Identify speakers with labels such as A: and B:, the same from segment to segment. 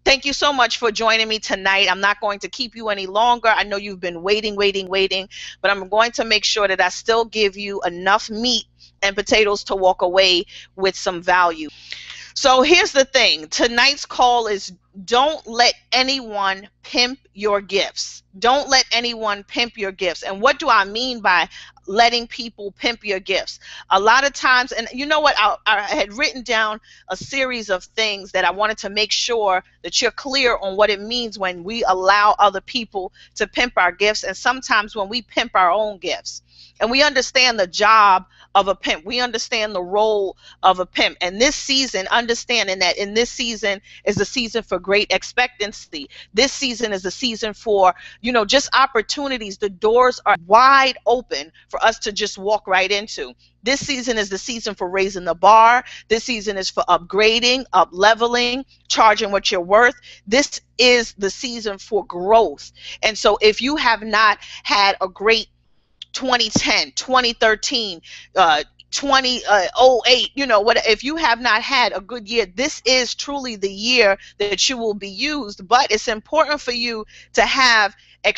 A: Thank you so much for joining me tonight. I'm not going to keep you any longer. I know you've been waiting, but I'm going to make sure that I still give you enough meat and potatoes to walk away with some value. So here's the thing. Tonight's call is don't let anyone pimp your gifts. Don't let anyone pimp your gifts. And what do I mean by letting people pimp your gifts? A lot of times, and you know what, I had written down a series of things that I wanted to make sure that you're clear on what it means when we allow other people to pimp our gifts, and sometimes when we pimp our own gifts. And we understand the job of a pimp. We understand the role of a pimp. And this season, understanding that in this season is a season for great expectancy. This season is a season for, just opportunities. The doors are wide open for us to just walk right into. This season is the season for raising the bar. This season is for upgrading, up-leveling, charging what you're worth. This is the season for growth. And so if you have not had a great 2010, 2013, 2008, if you have not had a good year, this is truly the year that you will be used. But it's important for you to have a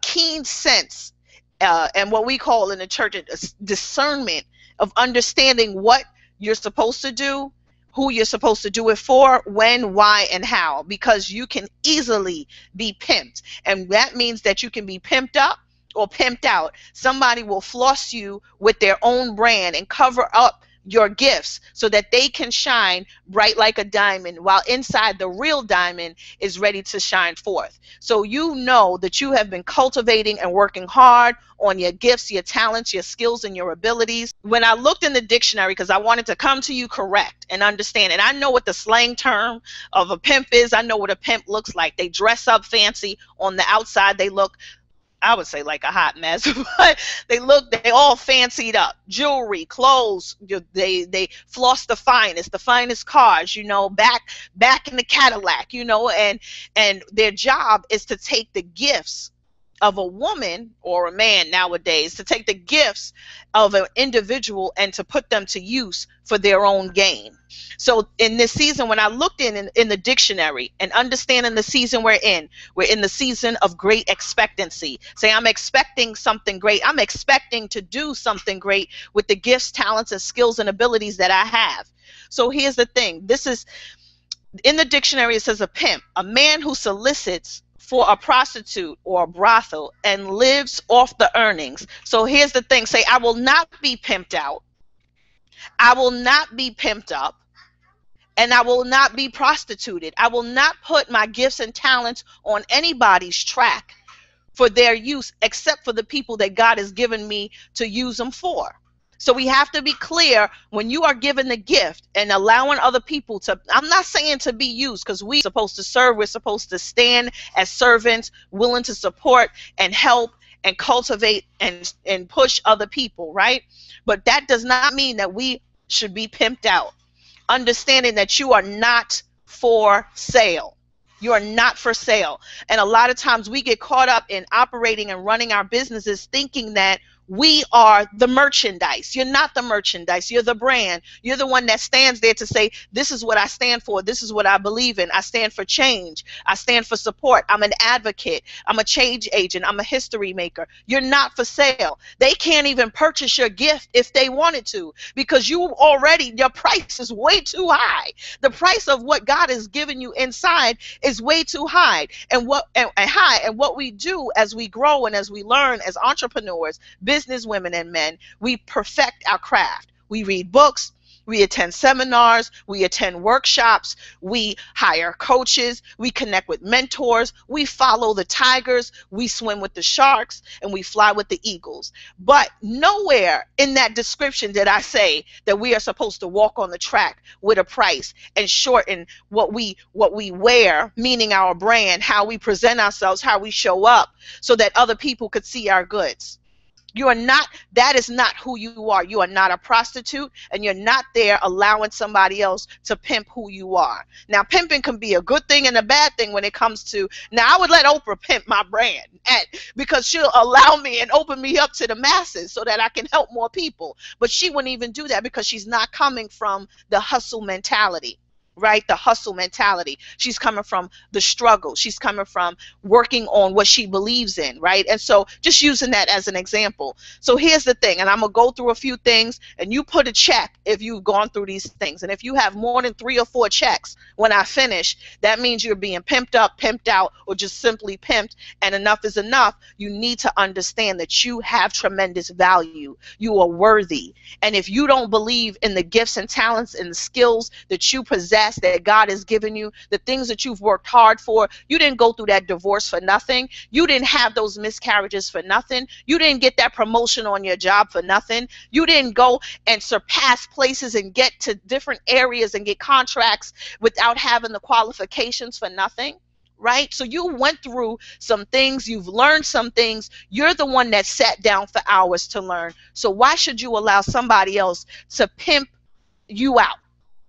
A: keen sense, and what we call in the church a discernment of understanding what you're supposed to do, who you're supposed to do it for, when, why, and how, because you can easily be pimped. And that means that you can be pimped up or pimped out. Somebody will floss you with their own brand and cover up your gifts so that they can shine bright like a diamond, while inside the real diamond is ready to shine forth. So you know that you have been cultivating and working hard on your gifts, your talents, your skills, and your abilities. When I looked in the dictionary, because I wanted to come to you correct and understand, and I know what the slang term of a pimp is. I know what a pimp looks like. They dress up fancy. On the outside, they look, I would say, like a hot mess, but they all fancied up. Jewelry, clothes, they floss the finest cars, back in the Cadillac, and their job is to take the gifts of a woman or a man nowadays, to take the gifts of an individual and to put them to use for their own gain. So in this season, when I looked in the dictionary and understanding the season we're in the season of great expectancy. Say, I'm expecting something great. I'm expecting to do something great with the gifts, talents, and skills and abilities that I have. So here's the thing. This is, in the dictionary, it says a pimp, a man who solicits for a prostitute or a brothel and lives off the earnings. So here's the thing. Say, I will not be pimped out. I will not be pimped up. And I will not be prostituted. I will not put my gifts and talents on anybody's track for their use, except for the people that God has given me to use them for. So we have to be clear when you are given the gift and allowing other people to, I'm not saying to be used, because we're supposed to serve, we're supposed to stand as servants, willing to support and help and cultivate and push other people, right? But that does not mean that we should be pimped out. Understanding that you are not for sale. You are not for sale. And a lot of times we get caught up in operating and running our businesses thinking that we are the merchandise. You're not the merchandise. You're the brand. You're the one that stands there to say, this is what I stand for. This is what I believe in. I stand for change. I stand for support. I'm an advocate. I'm a change agent. I'm a history maker. You're not for sale. They can't even purchase your gift if they wanted to, because your price is way too high. The price of what God has given you inside is way too high. And what we do as we grow and as we learn as entrepreneurs, business women and men, we perfect our craft. We read books, we attend seminars, we attend workshops, we hire coaches, we connect with mentors, we follow the tigers, we swim with the sharks, and we fly with the eagles. But nowhere in that description did I say that we are supposed to walk on the track with a price and shorten what we wear, meaning our brand, how we present ourselves, how we show up, so that other people could see our goods. You are not, that is not who you are. You are not a prostitute, and you're not there allowing somebody else to pimp who you are. Now, pimping can be a good thing and a bad thing when it comes to, now I would let Oprah pimp my brand because she'll allow me and open me up to the masses so that I can help more people. But she wouldn't even do that because she's not coming from the hustle mentality. right? The hustle mentality. She's coming from the struggle. She's coming from working on what she believes in, right? And so just using that as an example. So here's the thing, and I'm going to go through a few things, and you put a check if you've gone through these things. And if you have more than 3 or 4 checks when I finish, that means you're being pimped up, pimped out, or just simply pimped, and enough is enough. You need to understand that you have tremendous value. You are worthy. And if you don't believe in the gifts and talents and the skills that you possess, that God has given you, the things that you've worked hard for, you didn't go through that divorce for nothing. You didn't have those miscarriages for nothing. You didn't get that promotion on your job for nothing. You didn't go and surpass places and get to different areas and get contracts without having the qualifications for nothing. Right? So you went through some things, you've learned some things, you're the one that sat down for hours to learn. So why should you allow somebody else to pimp you out,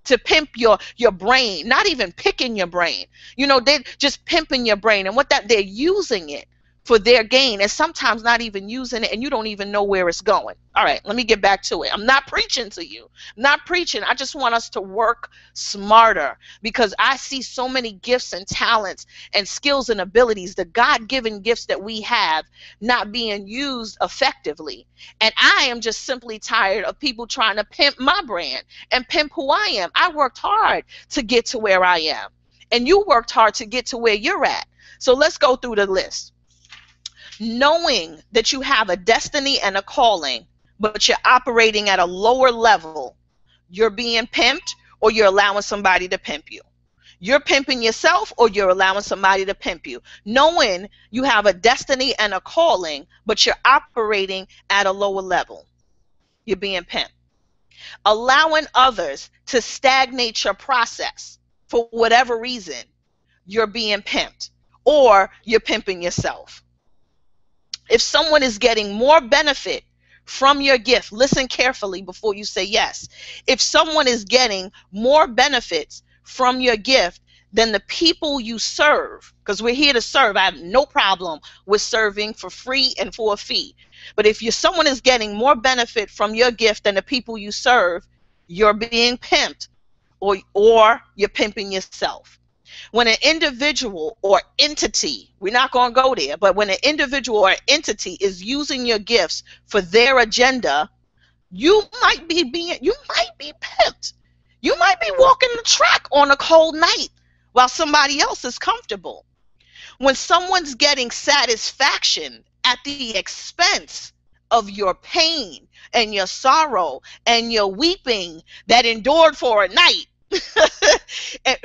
A: to pimp your brain, not even picking your brain? You know, they're just pimping your brain, and what that they're using it for their gain, and sometimes not even using it, and you don't even know where it's going. All right, let me get back to it. I'm not preaching to you. I'm not preaching. I just want us to work smarter, because I see so many gifts and talents and skills and abilities, the God-given gifts that we have, not being used effectively. And I am just simply tired of people trying to pimp my brand and pimp who I am. I worked hard to get to where I am, and you worked hard to get to where you're at. So let's go through the list. Knowing that you have a destiny and a calling, but you're operating at a lower level, you're being pimped, or you're allowing somebody to pimp you. You're pimping yourself, or you're allowing somebody to pimp you. Knowing you have a destiny and a calling, but you're operating at a lower level, you're being pimped. Allowing others to stagnate your process for whatever reason, you're being pimped, or you're pimping yourself. If someone is getting more benefit from your gift, listen carefully before you say yes. If someone is getting more benefits from your gift than the people you serve, because we're here to serve. I have no problem with serving for free and for a fee. But if someone is getting more benefit from your gift than the people you serve, you're being pimped, or you're pimping yourself. When an individual or entity, we're not going to go there, but when an individual or entity is using your gifts for their agenda, you might be pimped. You might be walking the track on a cold night while somebody else is comfortable. When someone's getting satisfaction at the expense of your pain and your sorrow and your weeping that endured for a night,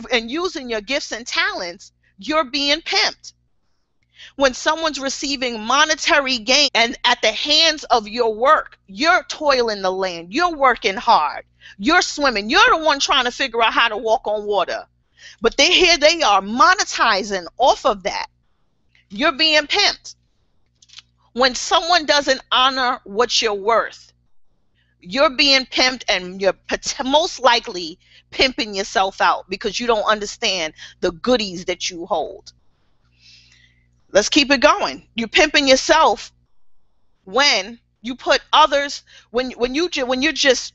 A: and using your gifts and talents, you're being pimped. When someone's receiving monetary gain and at the hands of your work, you're toiling the land, you're working hard, you're swimming, you're the one trying to figure out how to walk on water, but they are monetizing off of that, you're being pimped. When someone doesn't honor what you're worth, you're being pimped, and you're most likely pimping yourself out because you don't understand the goodies that you hold. Let's keep it going. You're pimping yourself when you put others, when you're just,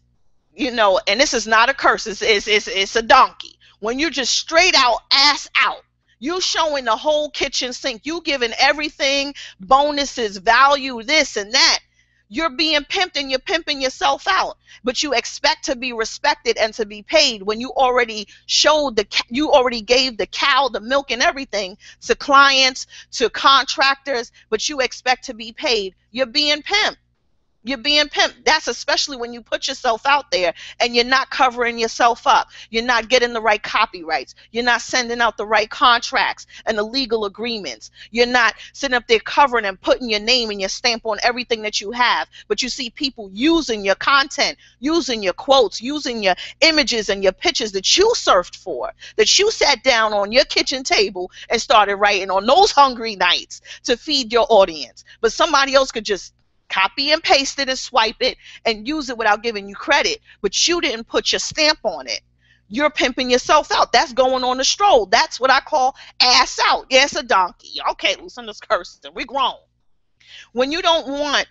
A: you know, and this is not a curse, it's a donkey. When you're just straight out, ass out, you showing the whole kitchen sink, you giving everything, bonuses, value, this and that. You're being pimped, and you're pimping yourself out, but you expect to be respected and to be paid when you already showed you already gave the cow, the milk and everything to clients, to contractors, but you expect to be paid. You're being pimped. You're being pimped. That's especially when you put yourself out there and you're not covering yourself up. You're not getting the right copyrights. You're not sending out the right contracts and the legal agreements. You're not sitting up there covering and putting your name and your stamp on everything that you have. But you see people using your content, using your quotes, using your images and your pictures that you surfed for, that you sat down on your kitchen table and started writing on those hungry nights to feed your audience. But somebody else could just copy and paste it and swipe it and use it without giving you credit, but you didn't put your stamp on it. You're pimping yourself out. That's going on a stroll. That's what I call ass out. Yeah, it's a donkey. Okay, Lucinda's cursing. We're grown. When you don't want,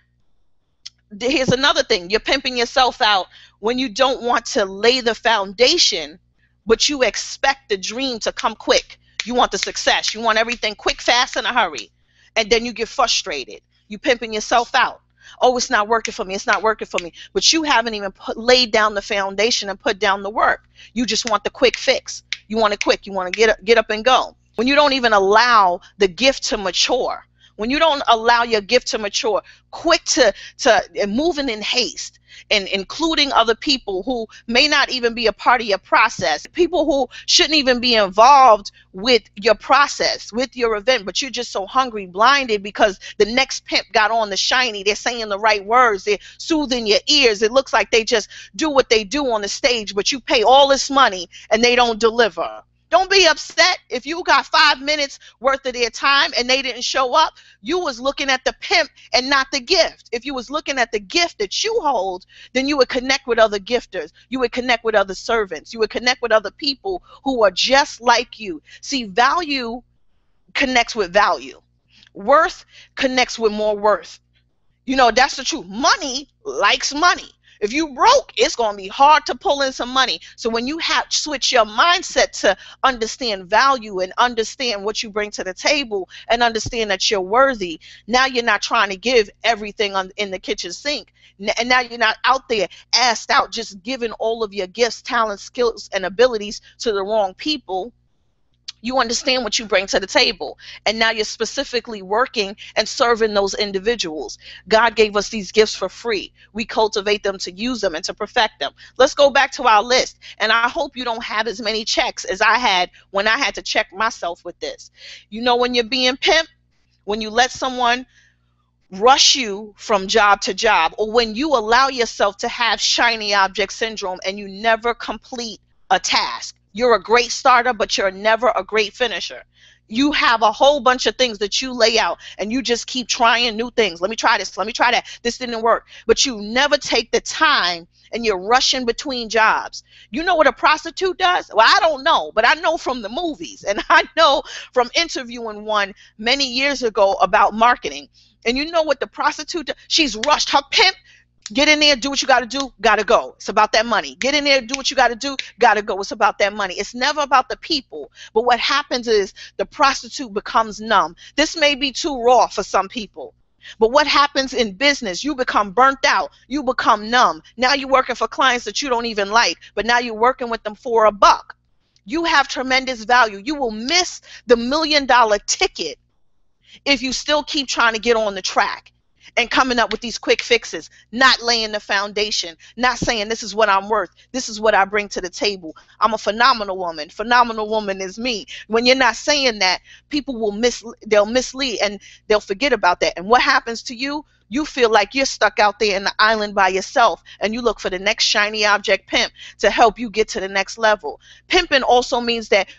A: here's another thing. You're pimping yourself out when you don't want to lay the foundation but you expect the dream to come quick. You want the success. You want everything quick, fast, in a hurry. And then you get frustrated. You pimping yourself out. Oh, it's not working for me. It's not working for me. But you haven't even laid down the foundation and put down the work. You just want the quick fix. You want it quick. You want to get up and go. When you don't even allow the gift to mature, when you don't allow your gift to mature, quick to moving in haste, and including other people who may not even be a part of your process, people who shouldn't even be involved with your process, with your event, but you're just so hungry, blinded because the next pimp got on the shiny, they're saying the right words, they're soothing your ears, it looks like they just do what they do on the stage, but you pay all this money and they don't deliver. Don't be upset if you got 5 minutes worth of their time and they didn't show up. You was looking at the pimp and not the gift. If you was looking at the gift that you hold, then you would connect with other gifters. You would connect with other servants. You would connect with other people who are just like you. See, value connects with value. Worth connects with more worth. You know, that's the truth. Money likes money. If you broke, it's going to be hard to pull in some money. So when you have switch your mindset to understand value and understand what you bring to the table and understand that you're worthy, now you're not trying to give everything in the kitchen sink. And now you're not out there assed out just giving all of your gifts, talents, skills, and abilities to the wrong people. You understand what you bring to the table. And now you're specifically working and serving those individuals. God gave us these gifts for free. We cultivate them to use them and to perfect them. Let's go back to our list. And I hope you don't have as many checks as I had when I had to check myself with this. You know, when you're being pimped, when you let someone rush you from job to job, or when you allow yourself to have shiny object syndrome and you never complete a task. You're a great starter, but you're never a great finisher. You have a whole bunch of things that you lay out and you just keep trying new things. Let me try this. Let me try that. This didn't work. But you never take the time and you're rushing between jobs. You know what a prostitute does? Well, I don't know, but I know from the movies, and I know from interviewing one many years ago about marketing. And you know what the prostitute does? She's rushed. Her pimp, get in there, do what you got to do, got to go. It's about that money. Get in there, do what you got to do, got to go. It's about that money. It's never about the people. But what happens is the prostitute becomes numb. This may be too raw for some people. But what happens in business, you become burnt out. You become numb. Now you're working for clients that you don't even like, but now you're working with them for a buck. You have tremendous value. You will miss the $1 million ticket if you still keep trying to get on the track and coming up with these quick fixes, not laying the foundation, not saying this is what I'm worth, this is what I bring to the table. I'm a phenomenal woman. Phenomenal woman is me. When you're not saying that, people will they'll mislead and they'll forget about that. And what happens to you? You feel like you're stuck out there in the island by yourself, and you look for the next shiny object pimp to help you get to the next level. Pimping also means that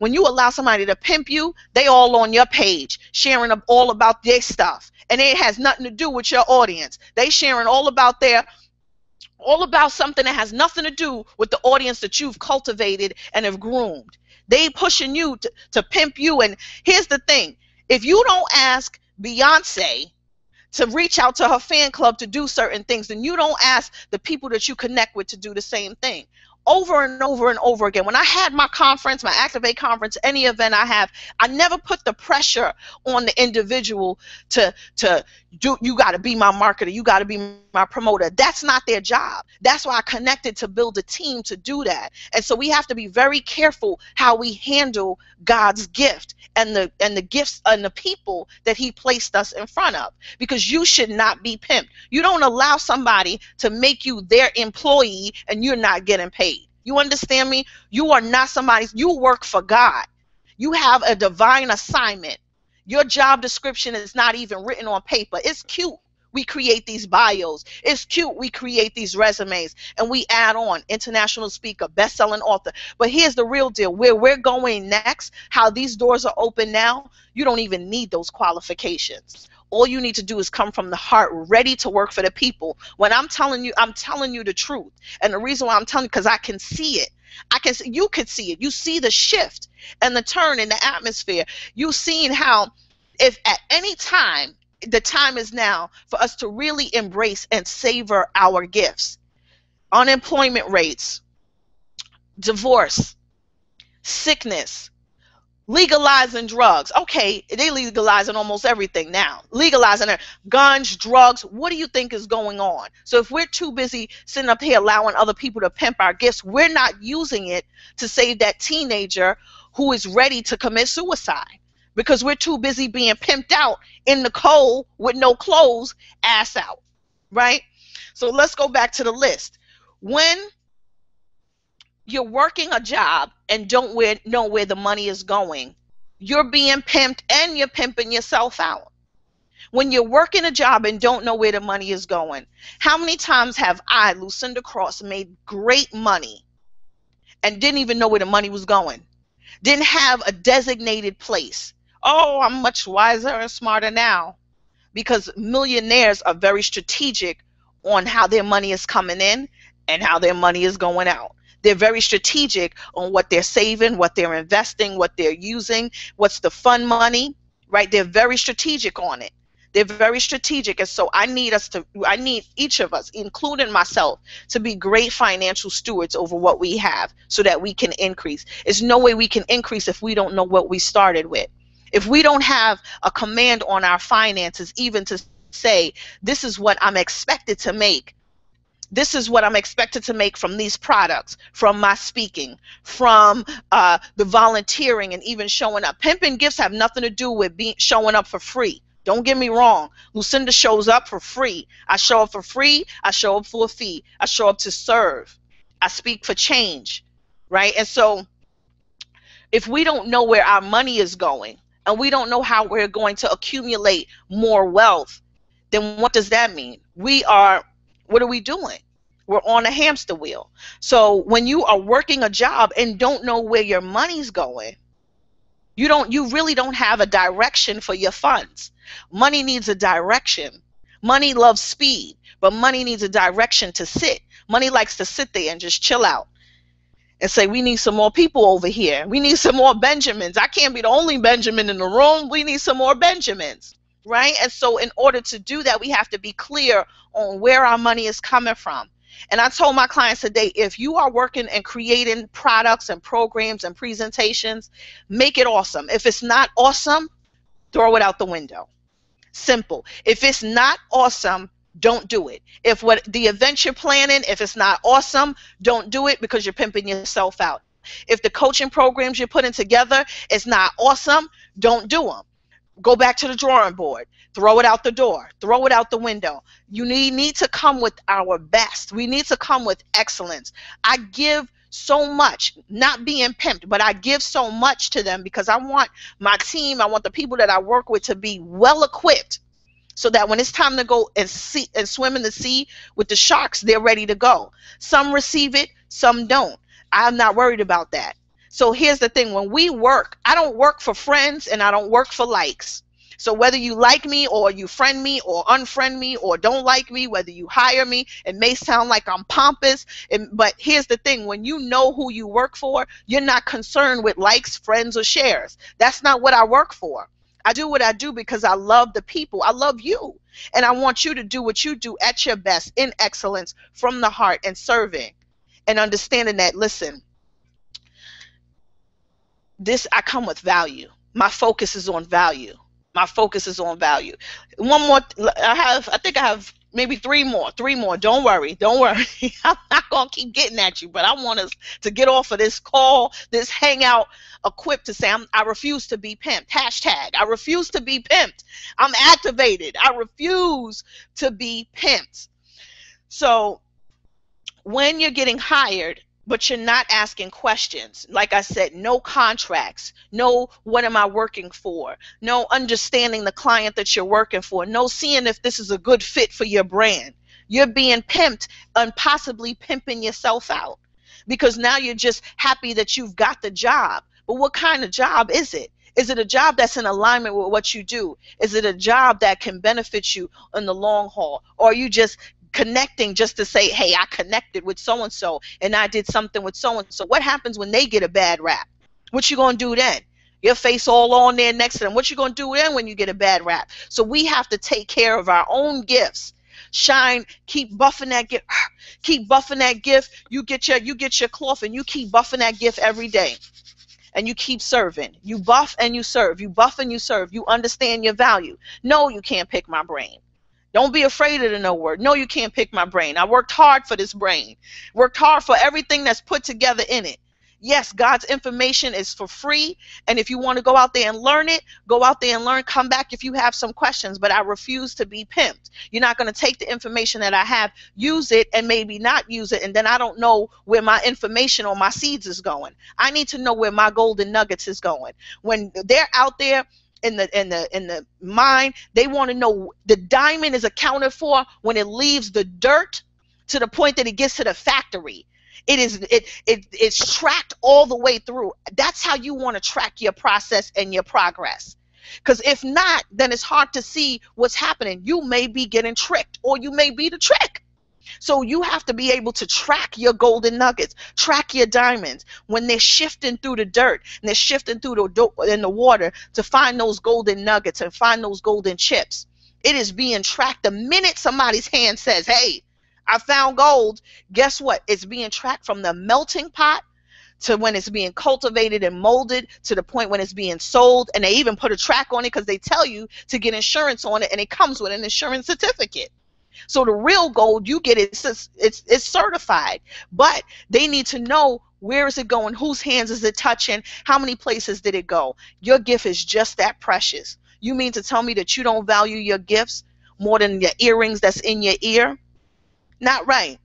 A: when you allow somebody to pimp you, they all on your page, sharing all about their stuff. And it has nothing to do with your audience. They sharing all about something that has nothing to do with the audience that you've cultivated and have groomed. They pushing you to pimp you. And here's the thing. If you don't ask Beyonce to reach out to her fan club to do certain things, then you don't ask the people that you connect with to do the same thing. Over and over and over again. When I had my conference, my Activate conference, any event I have, I never put the pressure on the individual to do, you got to be my marketer, you got to be my promoter. That's not their job. That's why I connected to build a team to do that. And so we have to be very careful how we handle God's gift and the gifts and the people that he placed us in front of, because you should not be pimped. You don't allow somebody to make you their employee and you're not getting paid. You understand me? You are not somebody's. You work for God. You have a divine assignment. Your job description is not even written on paper. It's cute. We create these bios. It's cute. We create these resumes and we add on international speaker, best-selling author. But here's the real deal. Where we're going next, how these doors are open now, you don't even need those qualifications. All you need to do is come from the heart, ready to work for the people. When I'm telling you the truth. And the reason why I'm telling you, because I can see it. You could see it. You see the shift and the turn in the atmosphere. You've seen how if at any time, the time is now for us to really embrace and savor our gifts. Unemployment rates, divorce, sickness, legalizing drugs. Okay, they legalizing almost everything now. Legalizing guns, drugs. What do you think is going on? So if we're too busy sitting up here allowing other people to pimp our gifts, we're not using it to save that teenager who is ready to commit suicide, because we're too busy being pimped out in the cold with no clothes, ass out, right? So let's go back to the list. When you're working a job and don't know where the money is going, you're being pimped and you're pimping yourself out. When you're working a job and don't know where the money is going, how many times have I, Lucinda Cross, made great money and didn't even know where the money was going? Didn't have a designated place. Oh, I'm much wiser and smarter now, because millionaires are very strategic on how their money is coming in and how their money is going out. They're very strategic on what they're saving, what they're investing, what they're using, what's the fun money, right? They're very strategic on it. They're very strategic. And so I need each of us, including myself, to be great financial stewards over what we have so that we can increase. There's no way we can increase if we don't know what we started with. If we don't have a command on our finances, even to say, this is what I'm expected to make. This is what I'm expected to make from these products, from my speaking, from the volunteering, and even showing up. Pimping gifts have nothing to do with showing up for free. Don't get me wrong. Lucinda shows up for free. I show up for free. I show up for a fee. I show up to serve. I speak for change, right? And so if we don't know where our money is going, and we don't know how we're going to accumulate more wealth, then what does that mean? What are we doing? We're on a hamster wheel. So when you are working a job and don't know where your money's going, you really don't have a direction for your funds. Money needs a direction. Money loves speed, but money needs a direction to sit. Money likes to sit there and just chill out and say, we need some more people over here. We need some more Benjamins. I can't be the only Benjamin in the room. We need some more Benjamins, right? And so in order to do that, we have to be clear on where our money is coming from. And I told my clients today, if you are working and creating products and programs and presentations, make it awesome. If it's not awesome, throw it out the window. Simple. If it's not awesome, don't do it. If what the event you're planning, if it's not awesome, don't do it, because you're pimping yourself out. If the coaching programs you're putting together is not awesome, don't do them. Go back to the drawing board. Throw it out the door. Throw it out the window. You need to come with our best. We need to come with excellence. I give so much, not being pimped, but I give so much to them because I want my team, I want the people that I work with to be well equipped, so that when it's time to go and swim in the sea with the sharks, they're ready to go. Some receive it, some don't. I'm not worried about that. So here's the thing. When we work, I don't work for friends and I don't work for likes. So whether you like me or you friend me or unfriend me or don't like me, whether you hire me, it may sound like I'm pompous, but here's the thing. When you know who you work for, you're not concerned with likes, friends, or shares. That's not what I work for. I do what I do because I love the people. I love you. And I want you to do what you do at your best, in excellence, from the heart, and serving and understanding that, listen, I come with value. My focus is on value. My focus is on value. One more, I think I have maybe three more. Don't worry. I'm not going to keep getting at you, but I want us to get off of this call, this hangout, equipped to say, I refuse to be pimped. Hashtag, I refuse to be pimped. I'm activated. I refuse to be pimped. So when you're getting hired, but you're not asking questions, like I said, no contracts, no what am I working for, no understanding the client that you're working for, no seeing if this is a good fit for your brand. You're being pimped and possibly pimping yourself out, because now you're just happy that you've got the job. But what kind of job is it? Is it a job that's in alignment with what you do? Is it a job that can benefit you in the long haul? Or are you just connecting just to say, hey, I connected with so-and-so and I did something with so-and-so? What happens when they get a bad rap? What you gonna do then? Your face all on there next to them. What you gonna do then when you get a bad rap? So we have to take care of our own gifts. Shine, keep buffing that gift. Keep buffing that gift. You get your cloth and you keep buffing that gift every day. and you keep serving. You buff and you serve. You buff and you serve. You understand your value. No, you can't pick my brain. Don't be afraid of the no word. No, you can't pick my brain. I worked hard for this brain. Worked hard for everything that's put together in it. Yes, God's information is for free. And if you want to go out there and learn it, go out there and learn. Come back if you have some questions. But I refuse to be pimped. You're not going to take the information that I have, use it, and maybe not use it. And then I don't know where my information or my seeds is going. I need to know where my golden nuggets is going. When they're out there in the mine, they want to know the diamond is accounted for when it leaves the dirt to the point that it gets to the factory. It's tracked all the way through. That's how you want to track your process and your progress. Because if not, then it's hard to see what's happening. You may be getting tricked, or you may be the trick. So you have to be able to track your golden nuggets, track your diamonds when they're shifting through the dirt and they're shifting through in the water to find those golden nuggets and find those golden chips. It is being tracked. The minute somebody's hand says, hey, I found gold, guess what? It's being tracked from the melting pot to when it's being cultivated and molded to the point when it's being sold. And they even put a track on it because they tell you to get insurance on it, and it comes with an insurance certificate. So the real gold you get, it's certified, but they need to know where is it going, whose hands is it touching, how many places did it go. Your gift is just that precious. You mean to tell me that you don't value your gifts more than your earrings that's in your ear? Not right.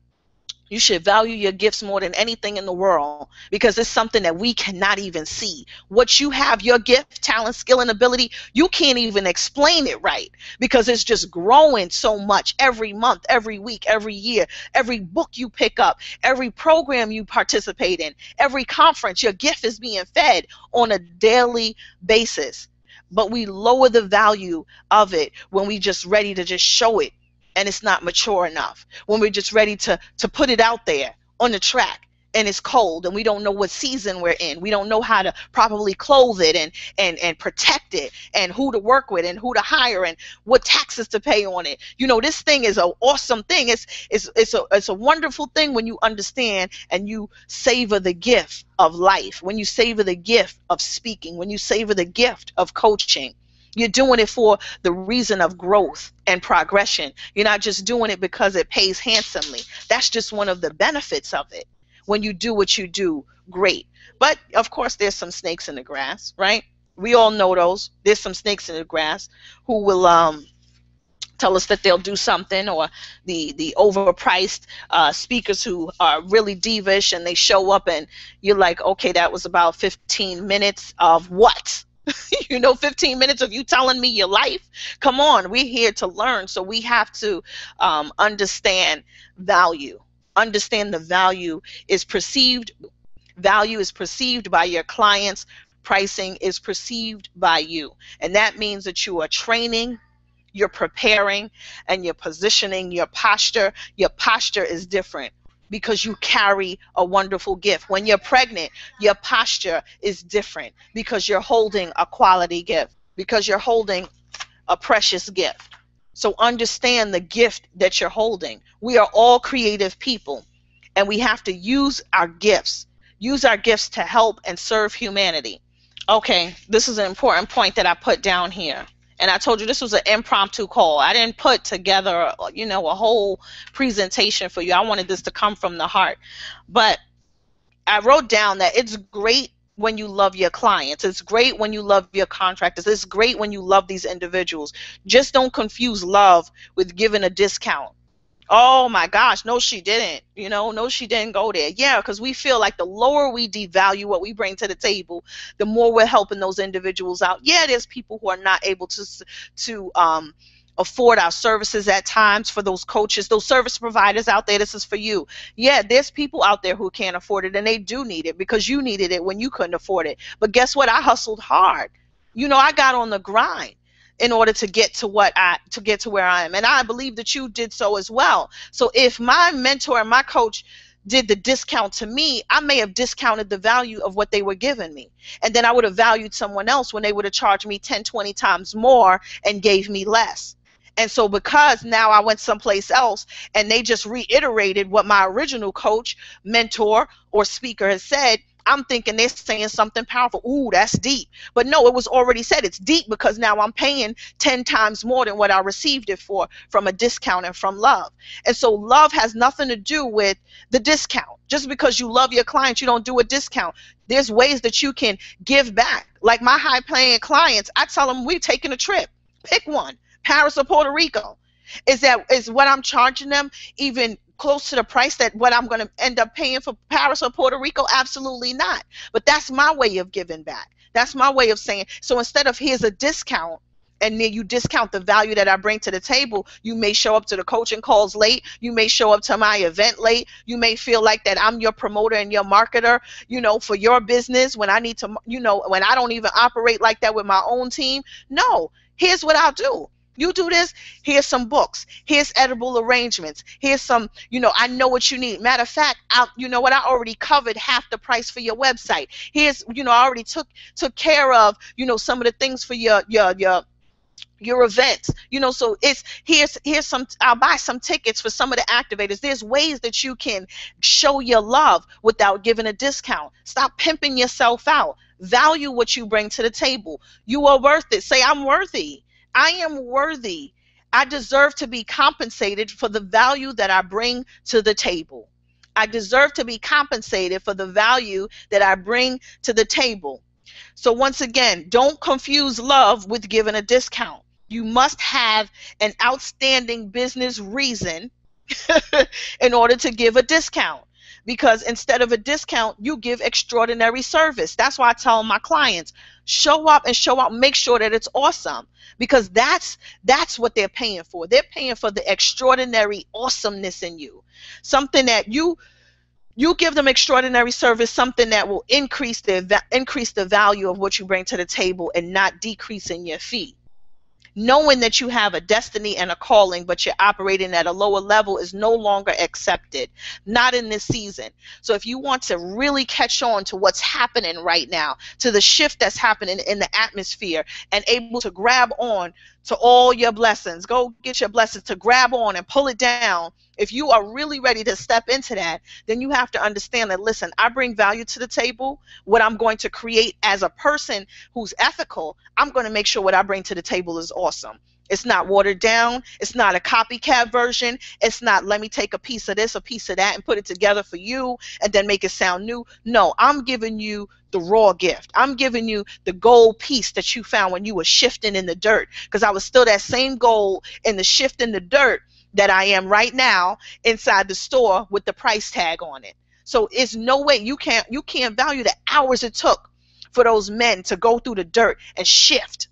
A: You should value your gifts more than anything in the world, because it's something that we cannot even see. What you have, your gift, talent, skill, and ability, you can't even explain it right, because it's just growing so much every month, every week, every year, every book you pick up, every program you participate in, every conference, your gift is being fed on a daily basis. But we lower the value of it when we just ready to just show it, and it's not mature enough. When we're just ready to put it out there on the track and it's cold and we don't know what season we're in. We don't know how to properly clothe it and protect it, and who to work with and who to hire and what taxes to pay on it. You know, this thing is an awesome thing. It's a wonderful thing when you understand and you savor the gift of life, when you savor the gift of speaking, when you savor the gift of coaching. You're doing it for the reason of growth and progression. You're not just doing it because it pays handsomely. That's just one of the benefits of it. When you do what you do, great. But of course, there's some snakes in the grass, right? We all know those. There's some snakes in the grass who will tell us that they'll do something, or the overpriced speakers who are really divish, and they show up and you're like, okay, that was about 15 minutes of what? 15 minutes of you telling me your life? Come on, we're here to learn. So we have to understand value. Understand the value is perceived. Value is perceived by your clients. Pricing is perceived by you. And that means that you are training, you're preparing, and you're positioning your posture. Your posture is different because you carry a wonderful gift. When you're pregnant, your posture is different because you're holding a quality gift, because you're holding a precious gift. So understand the gift that you're holding. We are all creative people, and we have to use our gifts to help and serve humanity. Okay, this is an important point that I put down here. And I told you this was an impromptu call. I didn't put together, a whole presentation for you. I wanted this to come from the heart. But I wrote down that it's great when you love your clients. It's great when you love your contractors. It's great when you love these individuals. Just don't confuse love with giving a discount. Oh my gosh, no she didn't. No she didn't go there. Yeah, because we feel like the lower we devalue what we bring to the table, the more we're helping those individuals out. Yeah, there's people who are not able to afford our services at times. For those coaches, those service providers out there, this is for you. Yeah, there's people out there who can't afford it, and they do need it because you needed it when you couldn't afford it. But guess what? I hustled hard. I got on the grind in order to get to where I am. And I believe that you did so as well. So if my mentor and my coach did the discount to me, I may have discounted the value of what they were giving me. And then I would have valued someone else when they would have charged me 10, 20 times more and gave me less. And so because now I went someplace else and they just reiterated what my original coach, mentor, or speaker has said, I'm thinking they're saying something powerful. Ooh, that's deep. But no, it was already said. It's deep because now I'm paying 10 times more than what I received it for from a discount and from love. And so love has nothing to do with the discount. Just because you love your clients, you don't do a discount. There's ways that you can give back. Like my high paying clients, I tell them we're taking a trip. Pick one, Paris or Puerto Rico. Is what I'm charging them even close to the price that what I'm going to end up paying for Paris or Puerto Rico? Absolutely not. But that's my way of giving back. That's my way of saying, so instead of here's a discount, and then you discount the value that I bring to the table, you may show up to the coaching calls late. You may show up to my event late. You may feel like that I'm your promoter and your marketer, for your business when I need to, when I don't even operate like that with my own team. No, here's what I'll do. You do this, here's some books, here's edible arrangements, here's some, I know what you need. Matter of fact, I already covered half the price for your website. Here's, I already took care of, some of the things for your events, so here's some, I'll buy some tickets for some of the activators. There's ways that you can show your love without giving a discount. Stop pimping yourself out. Value what you bring to the table. You are worth it. Say, I'm worthy. I am worthy. I deserve to be compensated for the value that I bring to the table. I deserve to be compensated for the value that I bring to the table. So once again, don't confuse love with giving a discount. You must have an outstanding business reason in order to give a discount. Because instead of a discount, you give extraordinary service. That's why I tell my clients, show up and show out. Make sure that it's awesome. Because that's what they're paying for. They're paying for the extraordinary awesomeness in you. Something that you give them extraordinary service, something that will increase the value of what you bring to the table and not decrease in your fee. Knowing that you have a destiny and a calling, but you're operating at a lower level is no longer accepted. Not in this season. So if you want to really catch on to what's happening right now, to the shift that's happening in the atmosphere, and able to grab on to all your blessings, go get your blessings, to grab on and pull it down. If you are really ready to step into that, then you have to understand that, listen, I bring value to the table. What I'm going to create as a person who's ethical, I'm going to make sure what I bring to the table is awesome. It's not watered down. It's not a copycat version. It's not, let me take a piece of this, a piece of that, and put it together for you and then make it sound new. No, I'm giving you the raw gift. I'm giving you the gold piece that you found when you were shifting in the dirt, because I was still that same gold in the shift in the dirt that I am right now inside the store with the price tag on it. So it's no way you can't value the hours it took for those men to go through the dirt and shift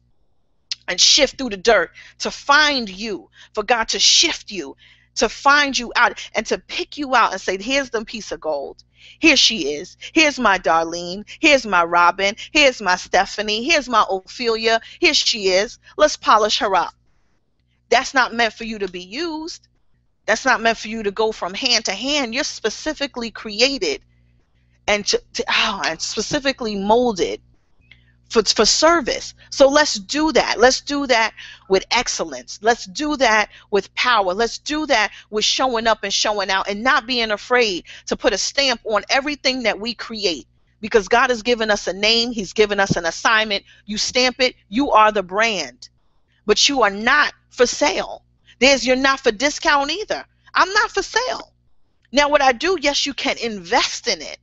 A: through the dirt to find you, for God to shift you, to find you out and to pick you out and say, here's the piece of gold. Here she is. Here's my Darlene. Here's my Robin. Here's my Stephanie. Here's my Ophelia. Here she is. Let's polish her up. That's not meant for you to be used. That's not meant for you to go from hand to hand. You're specifically created and specifically molded for service. So let's do that. Let's do that with excellence. Let's do that with power. Let's do that with showing up and showing out and not being afraid to put a stamp on everything that we create. Because God has given us a name. He's given us an assignment. You stamp it. You are the brand. But you are not for sale. You're not for discount either. I'm not for sale. Now what I do, yes, you can invest in it.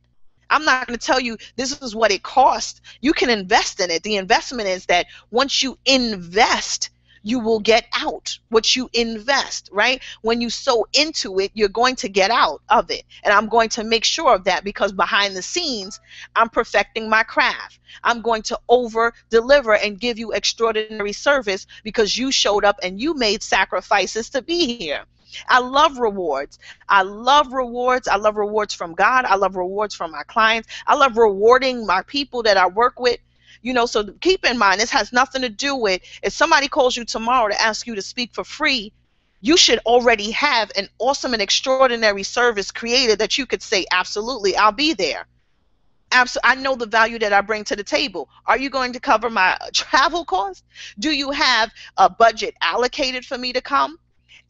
A: I'm not going to tell you this is what it costs. You can invest in it. The investment is that once you invest, you will get out what you invest, right? When you sow into it, you're going to get out of it. And I'm going to make sure of that, because behind the scenes, I'm perfecting my craft. I'm going to over deliver and give you extraordinary service because you showed up and you made sacrifices to be here. I love rewards. I love rewards. I love rewards from God. I love rewards from my clients. I love rewarding my people that I work with. So keep in mind, this has nothing to do with, if somebody calls you tomorrow to ask you to speak for free, you should already have an awesome and extraordinary service created that you could say, absolutely, I'll be there. I know the value that I bring to the table. Are you going to cover my travel costs? Do you have a budget allocated for me to come?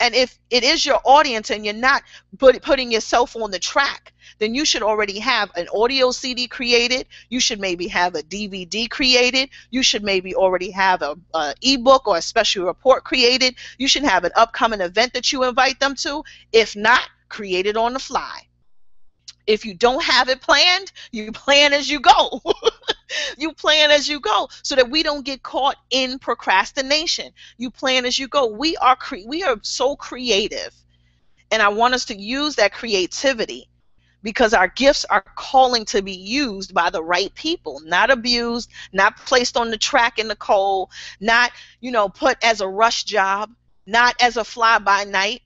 A: And if it is your audience and you're not putting yourself on the track then you should already have an audio CD created. You should maybe have a DVD created. You should maybe already have a ebook or a special report created. You should have an upcoming event that you invite them to. If not, create it on the fly. If you don't have it planned, you plan as you go. You plan as you go so that we don't get caught in procrastination. You plan as you go. We are so creative, and I want us to use that creativity because our gifts are calling to be used by the right people, not abused, not placed on the track in the cold, not, put as a rush job, not as a fly by night,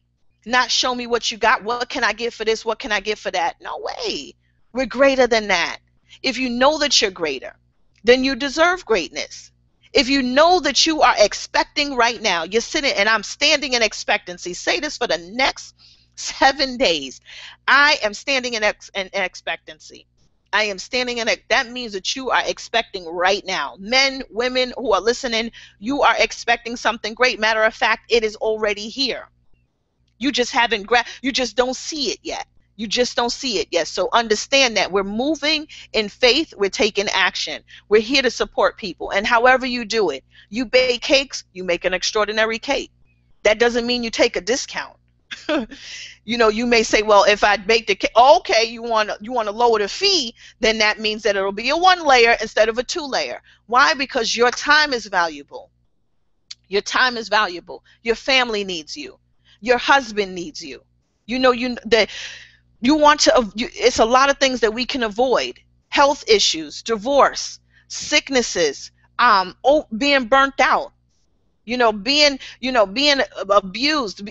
A: not show me what you got. What can I get for this? What can I get for that? No way. We're greater than that. If you know that you're greater, then you deserve greatness. If you know that you are expecting right now, you're sitting and I'm standing in expectancy. Say this for the next 7 days. I am standing in expectancy. I am standing in it. That means that you are expecting right now. Men, women who are listening, you are expecting something great. Matter of fact, it is already here. You just haven't you just don't see it yet. You just don't see it yet. So understand that we're moving in faith. We're taking action. We're here to support people. And however you do it, you bake cakes, you make an extraordinary cake. That doesn't mean you take a discount. You may say, well, if I bake the cake, okay, you want to lower the fee, then that means that it'll be a 1 layer instead of a 2 layer. Why? Because your time is valuable. Your time is valuable. Your family needs you. Your husband needs you. It's a lot of things that we can avoid. Health issues, divorce, sicknesses, being burnt out, being abused,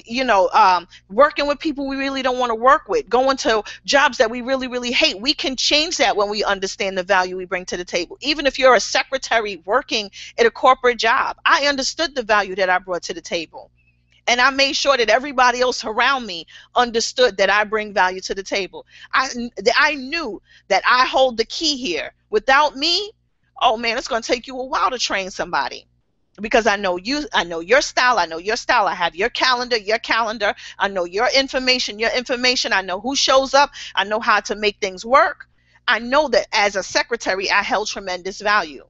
A: working with people we really don't want to work with, going to jobs that we really, really hate. We can change that when we understand the value we bring to the table. Even if you're a secretary working at a corporate job, I understood the value that I brought to the table. And I made sure that everybody else around me understood that I bring value to the table. I knew that I hold the key here. Without me, oh man, it's going to take you a while to train somebody. Because I know you, I know your style, I have your calendar, I know your information, I know who shows up, I know how to make things work. I know that as a secretary, I held tremendous value.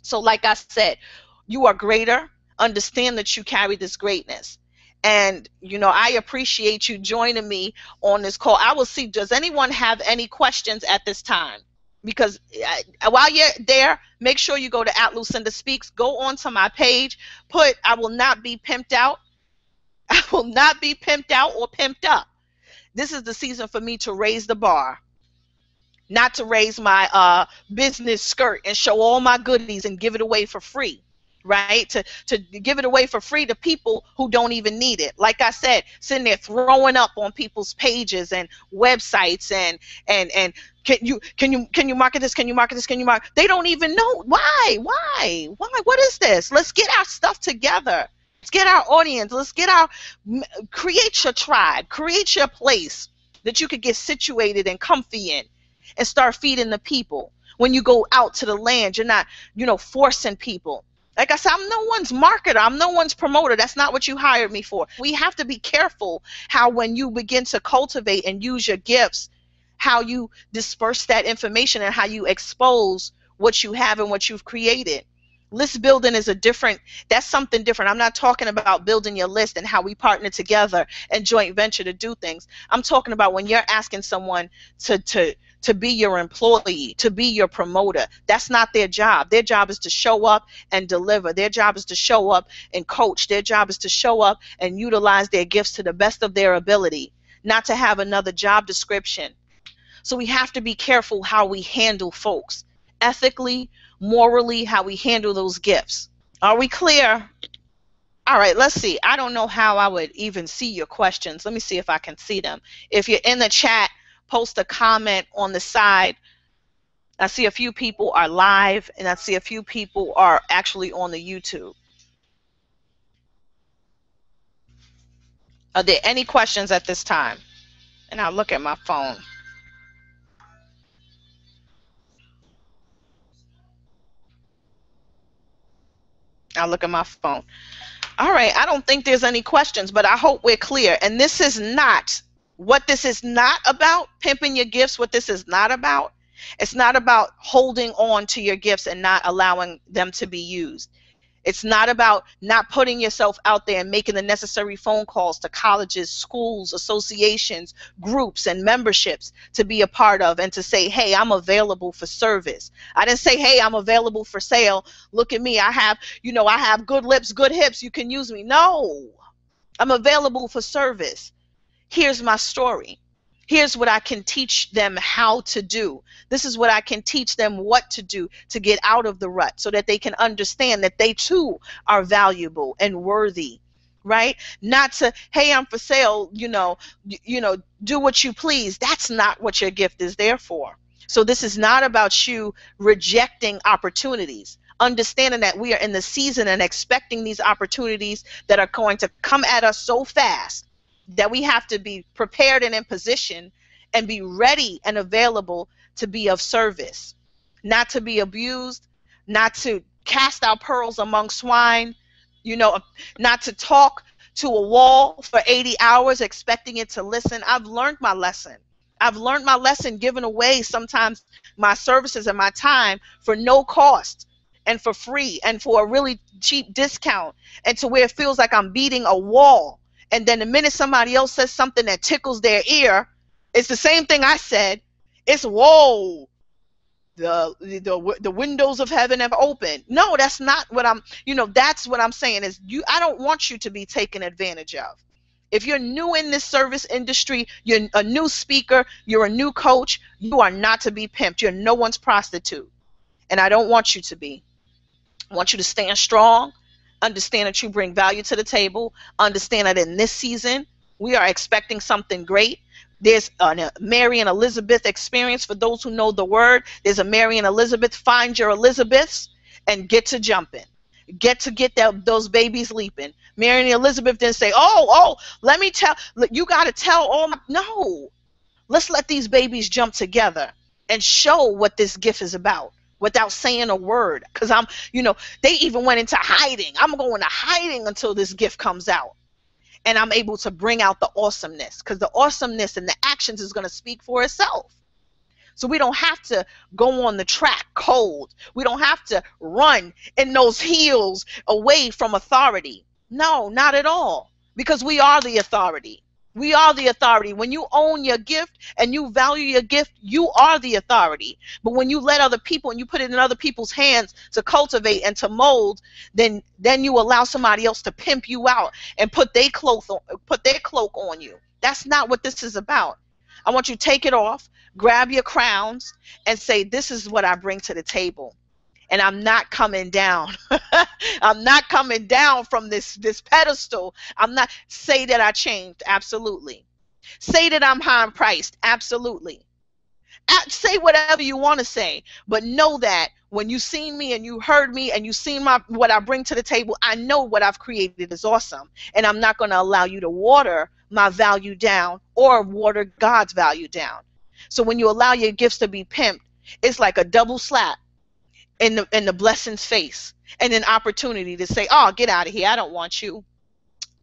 A: So like I said, you are greater. Understand that you carry this greatness. And, I appreciate you joining me on this call. I will see, does anyone have any questions at this time? Because while you're there, make sure you go to @Lucinda Speaks. Go on to my page. Put, I will not be pimped out. I will not be pimped out or pimped up. This is the season for me to raise the bar. Not to raise my business skirt and show all my goodies and give it away for free. Right? To give it away for free to people who don't even need it. Like I said, sitting there throwing up on people's pages and websites and can you market this? Can you market this? Can you market? They don't even know why. What is this? Let's get our stuff together. Let's get our audience. Create your tribe. Create your place that you could get situated and comfy in and start feeding the people. When you go out to the land, you're not, forcing people. Like I said, I'm no one's marketer. I'm no one's promoter. That's not what you hired me for. We have to be careful how when you begin to cultivate and use your gifts, how you disperse that information and how you expose what you have and what you've created. List building is that's something different. I'm not talking about building your list and how we partner together and joint venture to do things. I'm talking about when you're asking someone to be your employee, to be your promoter. That's not their job. Their job is to show up and deliver. Their job is to show up and coach. Their job is to show up and utilize their gifts to the best of their ability, not to have another job description. So we have to be careful how we handle folks, ethically, morally, how we handle those gifts. Are we clear? All right, let's see. I don't know how I would even see your questions. Let me see if I can see them. If you're in the chat, post a comment on the side. I see a few people are live, and I see a few people are actually on the YouTube. Are there any questions at this time? And I'll look at my phone. I'll look at my phone. All right, I don't think there's any questions, but I hope we're clear. And this is not What this is not about, pimping your gifts, what this is not about, it's not about holding on to your gifts and not allowing them to be used. It's not about not putting yourself out there and making the necessary phone calls to colleges, schools, associations, groups, and memberships to be a part of and to say, hey, I'm available for service. I didn't say, hey, I'm available for sale. Look at me. I have, I have good lips, good hips. You can use me. No, I'm available for service. Here's my story. Here's what I can teach them how to do. This is what I can teach them what to do to get out of the rut so that they can understand that they too are valuable and worthy, right? Not to, hey, I'm for sale, do what you please. That's not what your gift is there for. So this is not about you rejecting opportunities. Understanding that we are in the season and expecting these opportunities that are going to come at us so fast that we have to be prepared and in position and be ready and available to be of service, not to be abused, not to cast our pearls among swine, not to talk to a wall for 80 hours expecting it to listen. I've learned my lesson. I've learned my lesson giving away sometimes my services and my time for no cost and for free and for a really cheap discount, and to where it feels like I'm beating a wall. And then the minute somebody else says something that tickles their ear, it's the same thing I said. It's, whoa, the windows of heaven have opened. No, that's not what I'm, that's what I'm saying is I don't want you to be taken advantage of. If you're new in this service industry, you're a new speaker, you're a new coach, you are not to be pimped. You're no one's prostitute. And I don't want you to be. I want you to stand strong. Understand that you bring value to the table. Understand that in this season, we are expecting something great. There's a Mary and Elizabeth experience for those who know the word. There's a Mary and Elizabeth. Find your Elizabeths and get to jumping. Get those babies leaping. Mary and Elizabeth didn't say, let me tell, you got to tell all my, no. Let's let these babies jump together and show what this gift is about without saying a word. Because they even went into hiding. I'm going to hiding until this gift comes out. And I'm able to bring out the awesomeness, because the awesomeness and the actions is going to speak for itself. So we don't have to go on the track cold. We don't have to run in those heels away from authority. No, not at all. Because we are the authority. We are the authority. When you own your gift and you value your gift, you are the authority. But when you let other people and you put it in other people's hands to cultivate and to mold, then you allow somebody else to pimp you out and put their cloak on you. That's not what this is about. I want you to take it off, grab your crowns, and say, this is what I bring to the table. And I'm not coming down. I'm not coming down from this pedestal. I'm not. Say that I changed. Absolutely. Say that I'm high priced. Absolutely. Say whatever you want to say. But know that when you seen me and you heard me and you seen what I bring to the table, I know what I've created is awesome. And I'm not going to allow you to water my value down or water God's value down. So when you allow your gifts to be pimped, it's like a double slap in the blessing's face, and an opportunity to say, oh, get out of here. I don't want you.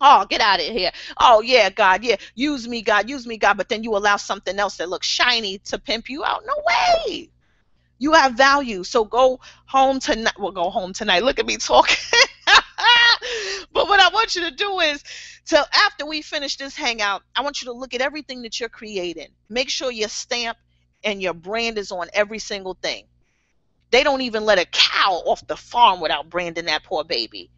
A: Oh, get out of here. Oh, yeah, God. Yeah. Use me, God. Use me, God. But then you allow something else that looks shiny to pimp you out. No way. You have value. So go home tonight. We'll go home tonight. Look at me talking. But what I want you to do is, after we finish this hangout, I want you to look at everything that you're creating. Make sure your stamp and your brand is on every single thing. They don't even let a cow off the farm without branding that poor baby,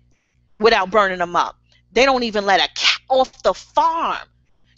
A: without burning them up. They don't even let a cow off the farm.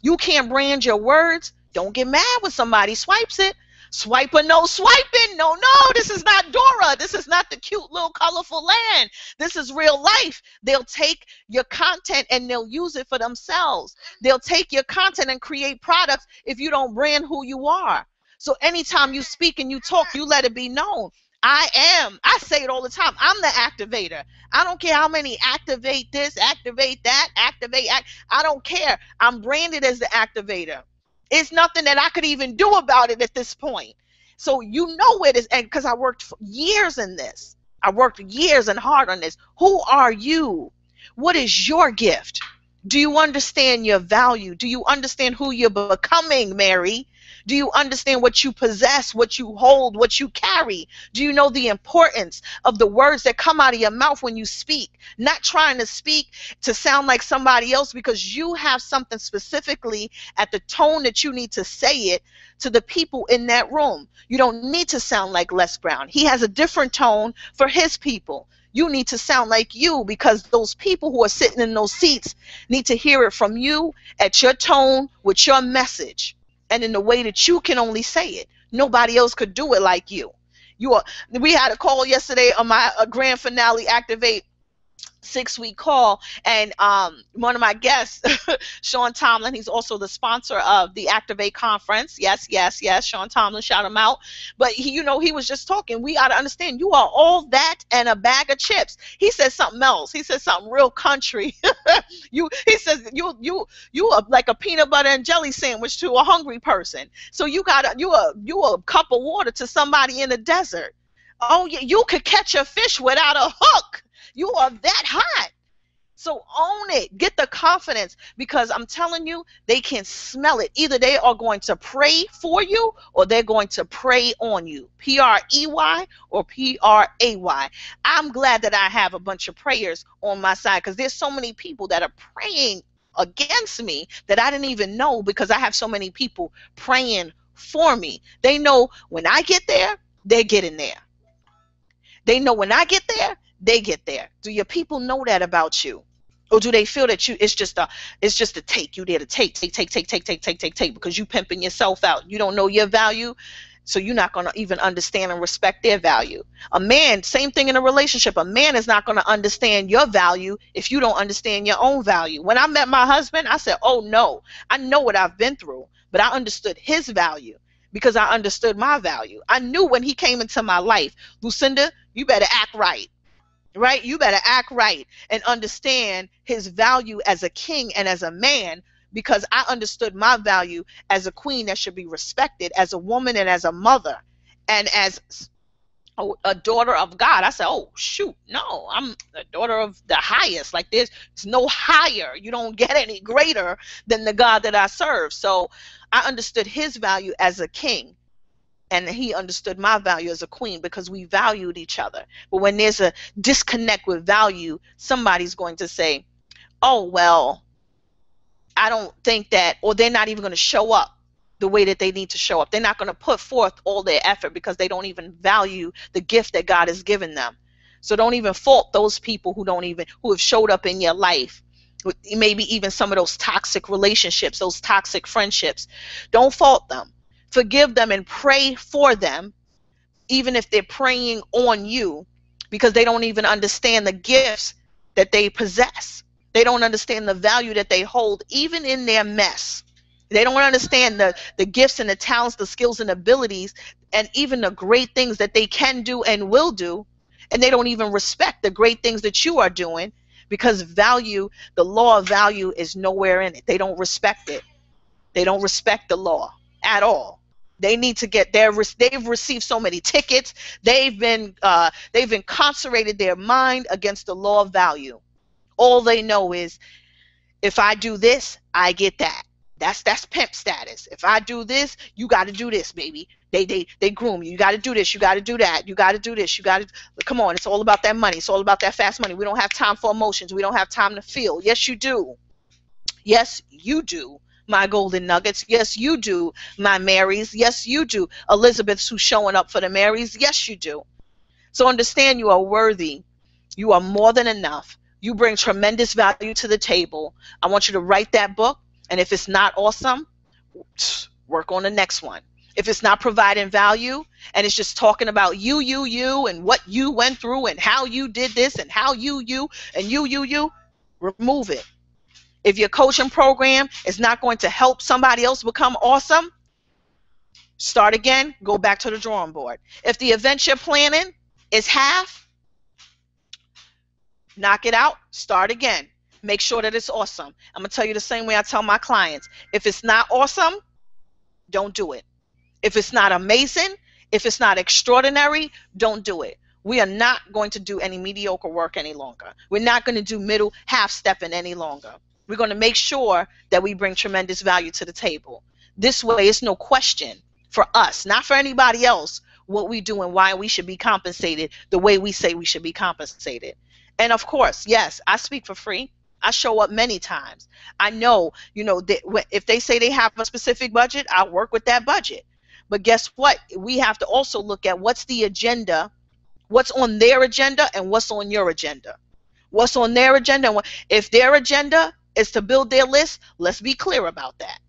A: You can't brand your words. Don't get mad when somebody swipes it. Swipe or no swiping. No, this is not Dora. This is not the cute little colorful land. This is real life. They'll take your content and they'll use it for themselves. They'll take your content and create products if you don't brand who you are. So anytime you speak and you talk, you let it be known. I say it all the time. I'm the activator. I don't care how many activate this, activate that, I don't care. I'm branded as the activator. It's nothing that I could even do about it at this point. So you know it is, and because I worked for years in this. I worked years and hard on this. Who are you? What is your gift? Do you understand your value? Do you understand who you're becoming, Mary? Do you understand what you possess, what you hold, what you carry? Do you know the importance of the words that come out of your mouth when you speak? Not trying to speak to sound like somebody else, because you have something specifically at the tone that you need to say it to the people in that room. You don't need to sound like Les Brown. He has a different tone for his people. You need to sound like you, because those people who are sitting in those seats need to hear it from you at your tone, with your message, and in the way that you can only say it. Nobody else could do it like you. We had a call yesterday on my grand finale Activate 6-week call, and one of my guests, Sean Tomlin, he's also the sponsor of the Activate conference. Yes, Sean Tomlin, shout him out. But he was just talking. We got to understand, you are all that and a bag of chips. He said something else. He said something real country. He says you are like a peanut butter and jelly sandwich to a hungry person. So you a cup of water to somebody in the desert. Oh, you could catch a fish without a hook. You are that hot. So own it. Get the confidence, because I'm telling you, they can smell it. Either they are going to pray for you, or they're going to pray on you. P-R-E-Y or P-R-A-Y. I'm glad that I have a bunch of prayers on my side, because there's so many people that are praying against me that I didn't even know, because I have so many people praying for me. They know when I get there, they're getting there. They know when I get there, they get there. Do your people know that about you? Or do they feel that it's just a take? You there to take because you pimping yourself out. You don't know your value, so you're not going to even understand and respect their value. A man, same thing in a relationship. A man is not going to understand your value if you don't understand your own value. When I met my husband, I said, oh no, I know what I've been through, but I understood his value, because I understood my value. I knew when he came into my life, Lucinda, you better act right. Right? You better act right and understand his value as a king and as a man, because I understood my value as a queen that should be respected, as a woman and as a mother and as a daughter of God. I said, oh, shoot, no, I'm a daughter of the highest. Like there's no higher. You don't get any greater than the God that I serve. So I understood his value as a king, and he understood my value as a queen, because we valued each other. But when there's a disconnect with value, somebody's going to say, oh, well, I don't think that, or they're not even going to show up the way that they need to show up. They're not going to put forth all their effort, because they don't even value the gift that God has given them. So don't even fault those people who have showed up in your life. Maybe even some of those toxic relationships, those toxic friendships. Don't fault them. Forgive them and pray for them, even if they're praying on you, because they don't even understand the gifts that they possess. They don't understand the value that they hold, even in their mess. They don't understand the gifts and the talents, the skills and abilities, and even the great things that they can do and will do. And they don't even respect the great things that you are doing, because value, the law of value, is nowhere in it. They don't respect it. They don't respect the law at all. They need to get they've received so many tickets. They've incarcerated their mind against the law of value. All they know is, if I do this, I get that. That's pimp status. If I do this, you got to do this, baby. They groom you. You got to do this. You got to do that. You got to do this. You got to come on. It's all about that money. It's all about that fast money. We don't have time for emotions. We don't have time to feel. Yes, you do. Yes, you do. My golden nuggets. Yes, you do. My Marys. Yes, you do. Elizabeth's who's showing up for the Marys. Yes, you do. So understand, you are worthy. You are more than enough. You bring tremendous value to the table. I want you to write that book. And if it's not awesome, work on the next one. If it's not providing value and it's just talking about you, and what you went through and how you did this and how you, remove it. If your coaching program is not going to help somebody else become awesome, start again, go back to the drawing board. If the event you're planning is half, knock it out, start again. Make sure that it's awesome. I'm going to tell you the same way I tell my clients. If it's not awesome, don't do it. If it's not amazing, if it's not extraordinary, don't do it. We are not going to do any mediocre work any longer. We're not going to do middle half-stepping any longer. We're going to make sure that we bring tremendous value to the table. This way, it's no question for us, not for anybody else, what we do and why we should be compensated the way we say we should be compensated. And of course, yes, I speak for free. I show up many times. I know, that if they say they have a specific budget, I'll work with that budget. But guess what? We have to also look at what's the agenda, what's on their agenda, and what's on your agenda. What's on their agenda? If their agenda is to build their list, let's be clear about that.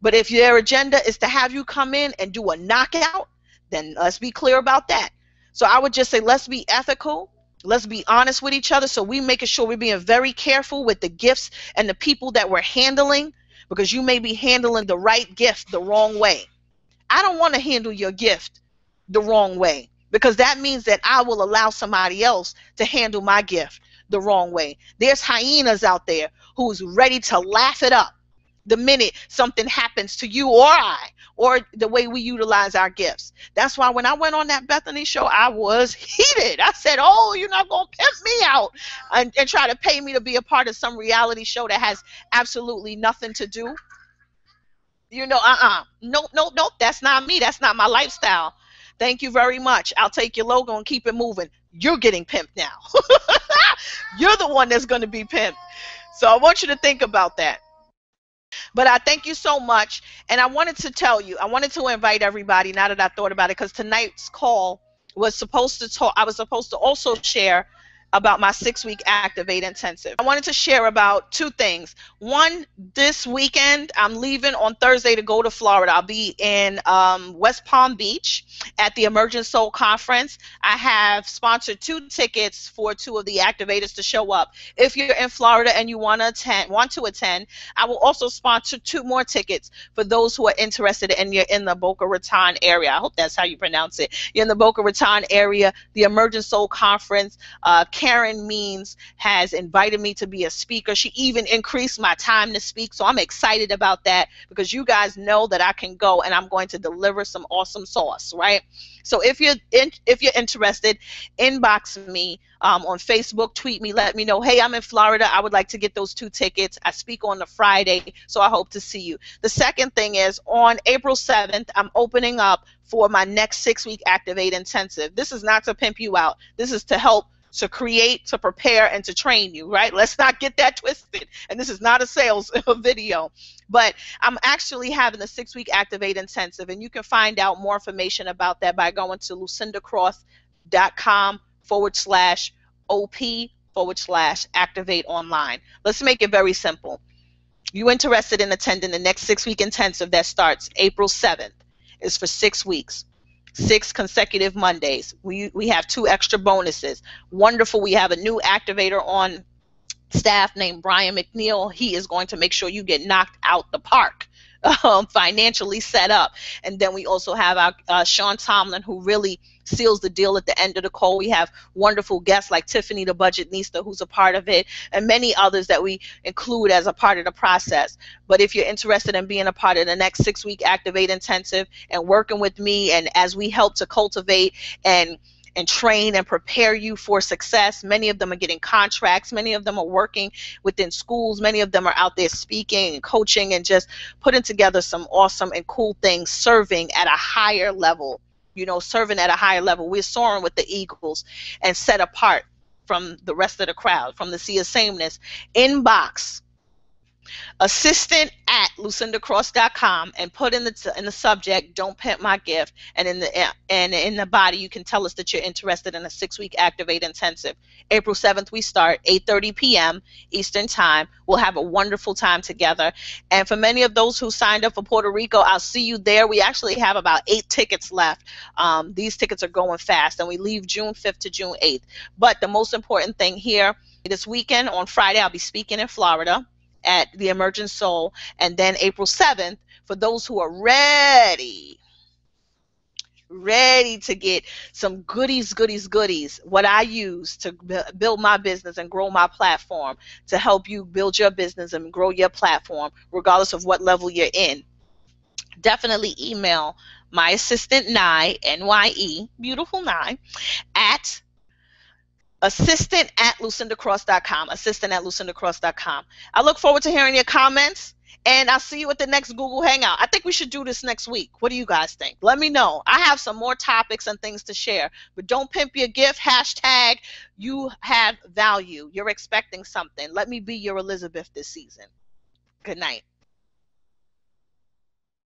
A: But if their agenda is to have you come in and do a knockout, then let's be clear about that. So I would just say, let's be ethical. Let's be honest with each other. So we making sure we're being very careful with the gifts and the people that we're handling, because you may be handling the right gift the wrong way. I don't want to handle your gift the wrong way, because that means that I will allow somebody else to handle my gift the wrong way. There's hyenas out there who's ready to laugh it up the minute something happens to you or I, or the way we utilize our gifts. That's why when I went on that Bethany show, I was heated. I said, oh, you're not going to pimp me out and try to pay me to be a part of some reality show that has absolutely nothing to do. Nope, that's not me. That's not my lifestyle. Thank you very much. I'll take your logo and keep it moving. You're getting pimped now. You're the one that's going to be pimped. So I want you to think about that. But I thank you so much. And I wanted to invite everybody, now that I thought about it, because tonight's call was supposed to talk, I was supposed to also share about my 6-week Activate Intensive. I wanted to share about 2 things. One, this weekend, I'm leaving on Thursday to go to Florida. I'll be in West Palm Beach at the Emergent Soul Conference. I have sponsored 2 tickets for 2 of the activators to show up. If you're in Florida and you want to attend, I will also sponsor 2 more tickets for those who are interested and you're in the Boca Raton area. I hope that's how you pronounce it. You're in the Boca Raton area, the Emergent Soul Conference. Karen Means has invited me to be a speaker. She even increased my time to speak, so I'm excited about that, because you guys know that I can go and I'm going to deliver some awesome sauce, right? So if you're interested, inbox me on Facebook, tweet me, let me know, hey, I'm in Florida, I would like to get those 2 tickets. I speak on the Friday, so I hope to see you. The second thing is, on April 7th, I'm opening up for my next 6-week Activate Intensive. This is not to pimp you out. This is to help, to create, to prepare, and to train you, right? Let's not get that twisted. And this is not a sales video, but I'm actually having a 6-week Activate Intensive, and you can find out more information about that by going to lucindacross.com/op/activate online. Let's make it very simple. You interested in attending the next 6-week intensive that starts April 7th? It's for 6 weeks. 6 consecutive Mondays. We have 2 extra bonuses. Wonderful. We have a new activator on staff named Brian McNeil. He is going to make sure you get knocked out the park, financially set up. And then we also have our Sean Tomlin, who really seals the deal at the end of the call. We have wonderful guests like Tiffany the Budgetnista, who's a part of it, and many others that we include as a part of the process. But if you're interested in being a part of the next 6-week Activate Intensive and working with me, and as we help to cultivate and train and prepare you for success, many of them are getting contracts, many of them are working within schools, many of them are out there speaking and coaching and just putting together some awesome and cool things, serving at a higher level. Serving at a higher level. We're soaring with the eagles and set apart from the rest of the crowd, from the sea of sameness. Inbox assistant@lucindacross.com and put in the subject, don't pimp my gift, and in the body you can tell us that you're interested in a 6-week Activate Intensive. April 7th we start, 8:30 p.m. Eastern Time. We'll have a wonderful time together. And for many of those who signed up for Puerto Rico, I'll see you there. We actually have about 8 tickets left. These tickets are going fast, and we leave June 5th to June 8th. But the most important thing here, this weekend on Friday, I'll be speaking in Florida at the Emergent Soul, and then April 7th, for those who are ready to get some goodies, what I use to build my business and grow my platform, to help you build your business and grow your platform, regardless of what level you're in. Definitely email my assistant, Nye, N-Y-E, beautiful Nye, at Assistant at lucindacross.com. Assistant at lucindacross.com. I look forward to hearing your comments, and I'll see you at the next Google Hangout. I think we should do this next week. What do you guys think? Let me know. I have some more topics and things to share, but don't pimp your gift. Hashtag you have value. You're expecting something. Let me be your Elizabeth this season. Good night.